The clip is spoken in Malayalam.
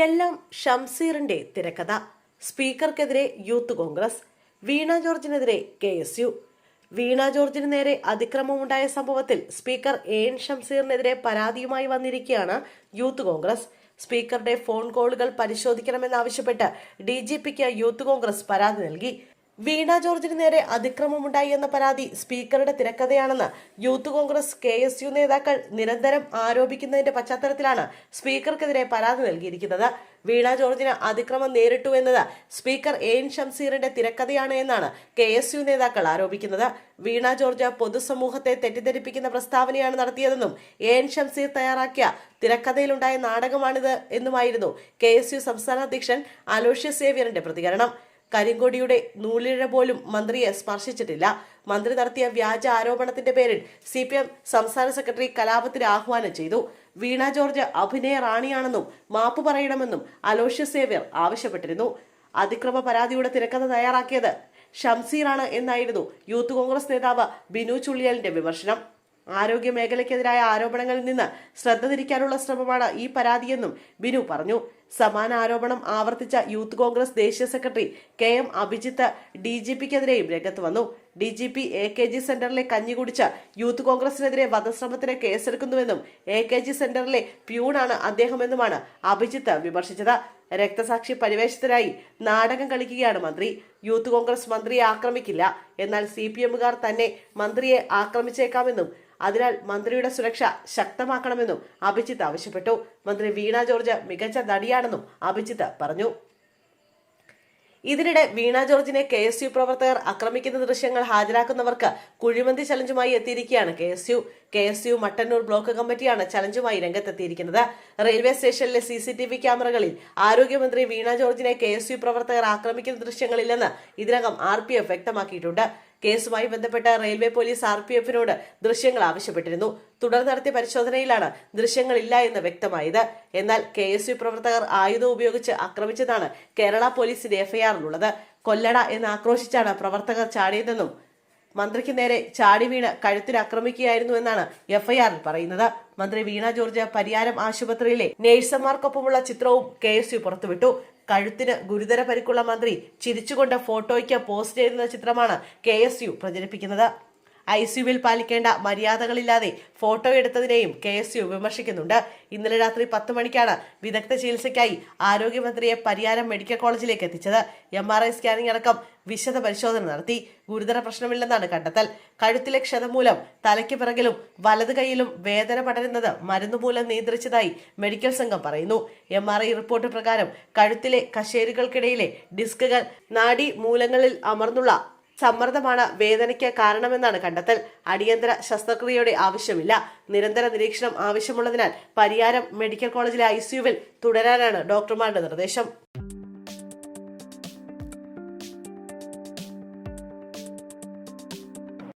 എല്ലാം ഷംസീറിന്റെ തിരക്കഥ. സ്പീക്കർക്കെതിരെ യൂത്ത് കോൺഗ്രസ്. വീണ ജോർജിനെതിരെ KSU. വീണ ജോർജിന് നേരെ അതിക്രമമുണ്ടായ സംഭവത്തിൽ സ്പീക്കർ AN ഷംസീറിനെതിരെ പരാതിയുമായി വന്നിരിക്കുകയാണ് യൂത്ത് കോൺഗ്രസ്. സ്പീക്കറുടെ ഫോൺ കോളുകൾ പരിശോധിക്കണമെന്നാവശ്യപ്പെട്ട് DGPക്ക് യൂത്ത് കോൺഗ്രസ് പരാതി നൽകി. വീണ ജോർജിന് നേരെ അതിക്രമമുണ്ടായി എന്ന പരാതി സ്പീക്കറുടെ തിരക്കഥയാണെന്ന് യൂത്ത് കോൺഗ്രസ് KSU നേതാക്കൾ നിരന്തരം ആരോപിക്കുന്നതിന്റെ പശ്ചാത്തലത്തിലാണ് സ്പീക്കർക്കെതിരെ പരാതി നൽകിയിരിക്കുന്നത്. വീണ ജോർജിന് അതിക്രമം നേരിട്ടു എന്നത് സ്പീക്കർ AN ഷംസീറിന്റെ തിരക്കഥയാണ് എന്നാണ് KSU നേതാക്കൾ ആരോപിക്കുന്നത്. വീണ ജോർജ് പൊതുസമൂഹത്തെ തെറ്റിദ്ധരിപ്പിക്കുന്ന പ്രസ്താവനയാണ് നടത്തിയതെന്നും AN ഷംസീർ തയ്യാറാക്കിയ തിരക്കഥയിലുണ്ടായ നാടകമാണിത് എന്നുമായിരുന്നു KSU സംസ്ഥാന അധ്യക്ഷൻ അലോഷ്യസ് സേവ്യറിന്റെ പ്രതികരണം. കരിങ്കൊടിയുടെ നൂലിഴ പോലും മന്ത്രിയെ സ്പർശിച്ചിട്ടില്ല. മന്ത്രി നടത്തിയ വ്യാജ ആരോപണത്തിന്റെ പേരിൽ CPM സംസ്ഥാന സെക്രട്ടറി കലാപത്തിന് ആഹ്വാനം ചെയ്തു. വീണ ജോർജ് അഭിനയ റാണിയാണെന്നും മാപ്പ് പറയണമെന്നും അലോഷ്യസ് സേവ്യർ ആവശ്യപ്പെട്ടിരുന്നു. അതിക്രമ പരാതിയുടെ തിരക്കഥ തയ്യാറാക്കിയത് ഷംസീറാണ് എന്നായിരുന്നു യൂത്ത് കോൺഗ്രസ് നേതാവ് ബിനു ചുള്ളിയലിന്റെ വിമർശനം. ആരോഗ്യ മേഖലയ്ക്കെതിരായ ആരോപണങ്ങളിൽ നിന്ന് ശ്രദ്ധ തിരിക്കാനുള്ള ശ്രമമാണ് ഈ പരാതിയെന്നും ബിനു പറഞ്ഞു. സമാന ആരോപണം ആവർത്തിച്ച യൂത്ത് കോൺഗ്രസ് ദേശീയ സെക്രട്ടറി KM അഭിജിത്ത് DGPക്കെതിരെയും രംഗത്ത് വന്നു. DGP AKG സെന്ററിലെ കഞ്ഞി കുടിച്ച യൂത്ത് കോൺഗ്രസിനെതിരെ വധശ്രമത്തിന് കേസെടുക്കുന്നുവെന്നും AKG സെന്ററിലെ പ്യൂണാണ് അദ്ദേഹമെന്നുമാണ് അഭിജിത്ത് വിമർശിച്ചത്. രക്തസാക്ഷി പരിവേഷത്തിനായി നാടകം കളിക്കുകയാണ് മന്ത്രി. യൂത്ത് കോൺഗ്രസ് മന്ത്രിയെ ആക്രമിക്കില്ല, എന്നാൽ CPMകാർ തന്നെ മന്ത്രിയെ ആക്രമിച്ചേക്കാമെന്നും അതിനാൽ മന്ത്രിയുടെ സുരക്ഷ ശക്തമാക്കണമെന്നും അഭിജിത്ത് ആവശ്യപ്പെട്ടു. മന്ത്രി വീണ ജോർജ് മികച്ച നടിയാണെന്നും അഭിജിത്ത് പറഞ്ഞു. ഇതിനിടെ വീണ ജോർജിനെ KSU പ്രവർത്തകർ ആക്രമിക്കുന്ന ദൃശ്യങ്ങൾ ഹാജരാക്കുന്നവർക്ക് കുഴിമന്തി ചലഞ്ചുമായി എത്തിയിരിക്കുകയാണ് KSU മട്ടന്നൂർ ബ്ലോക്ക് കമ്മിറ്റിയാണ് ചലഞ്ചുമായി രംഗത്തെത്തിയിരിക്കുന്നത്. റെയിൽവേ സ്റ്റേഷനിലെ CCTV ക്യാമറകളിൽ ആരോഗ്യമന്ത്രി വീണ ജോർജിനെ KSU പ്രവർത്തകർ ആക്രമിക്കുന്ന ദൃശ്യങ്ങളില്ലെന്ന് ഇതിനകം RPF വ്യക്തമാക്കിയിട്ടുണ്ട്. കേസുമായി ബന്ധപ്പെട്ട റെയിൽവേ പോലീസ് RPFനോട് ദൃശ്യങ്ങൾ ആവശ്യപ്പെട്ടിരുന്നു. തുടർന്ന് നടത്തിയ പരിശോധനയിലാണ് ദൃശ്യങ്ങളില്ല എന്ന് വ്യക്തമായത്. എന്നാൽ KSU പ്രവർത്തകർ ആയുധം ഉപയോഗിച്ച് ആക്രമിച്ചതാണ് കേരള പോലീസിന്റെ FIRലുള്ളത്. കൊല്ലട എന്ന് ആക്രോശിച്ചാണ് പ്രവർത്തകർ ചാടിയതെന്നും മന്ത്രിക്ക് നേരെ ചാടി വീണ് കഴുത്തിൽ ആക്രമിക്കുകയായിരുന്നു എന്നാണ് FIRൽ പറയുന്നത്. മന്ത്രി വീണ ജോർജ് പരിയാരം ആശുപത്രിയിലെ നേഴ്സുമാർക്കൊപ്പമുള്ള ചിത്രവും KSU പുറത്തുവിട്ടു. കഴുത്തിന് ഗുരുതര പരിക്കുള്ള മന്ത്രി ചിരിച്ചുകൊണ്ട് ഫോട്ടോയ്ക്ക് പോസ്റ്റ് ചെയ്യുന്ന ചിത്രമാണ് KSU പ്രചരിപ്പിക്കുന്നത്. ICUവിൽ പാലിക്കേണ്ട മര്യാദകളില്ലാതെ ഫോട്ടോ എടുത്തതിനെയും KSU വിമർശിക്കുന്നുണ്ട്. ഇന്നലെ രാത്രി 10 മണിക്കാണ് വിദഗ്ധ ചികിത്സയ്ക്കായി ആരോഗ്യമന്ത്രിയെ പരിയാരം മെഡിക്കൽ കോളേജിലേക്ക് എത്തിച്ചത്. MRI സ്കാനിംഗ് അടക്കം വിശദ പരിശോധന നടത്തി. ഗുരുതര പ്രശ്നമില്ലെന്നാണ് കണ്ടെത്തൽ. കഴുത്തിലെ ക്ഷതം മൂലം തലയ്ക്ക് പിറകിലും വലത് കൈയിലും വേദന പടരുന്നത് മരുന്നുമൂലം നിയന്ത്രിച്ചതായി മെഡിക്കൽ സംഘം പറയുന്നു. MRI റിപ്പോർട്ട് പ്രകാരം കഴുത്തിലെ കശേരുകൾക്കിടയിലെ ഡിസ്കുകൾ നാഡീ മൂലങ്ങളിൽ അമർന്നുള്ള സമ്മർദ്ദമാണ് വേദനയ്ക്ക് കാരണമെന്നാണ് കണ്ടെത്തൽ. അടിയന്തര ശസ്ത്രക്രിയയുടെ ആവശ്യമില്ല. നിരന്തര നിരീക്ഷണം ആവശ്യമുള്ളതിനാൽ പരിയാരം മെഡിക്കൽ കോളേജിലെ ICUവിൽ തുടരാനാണ് ഡോക്ടർമാരുടെ നിർദ്ദേശം.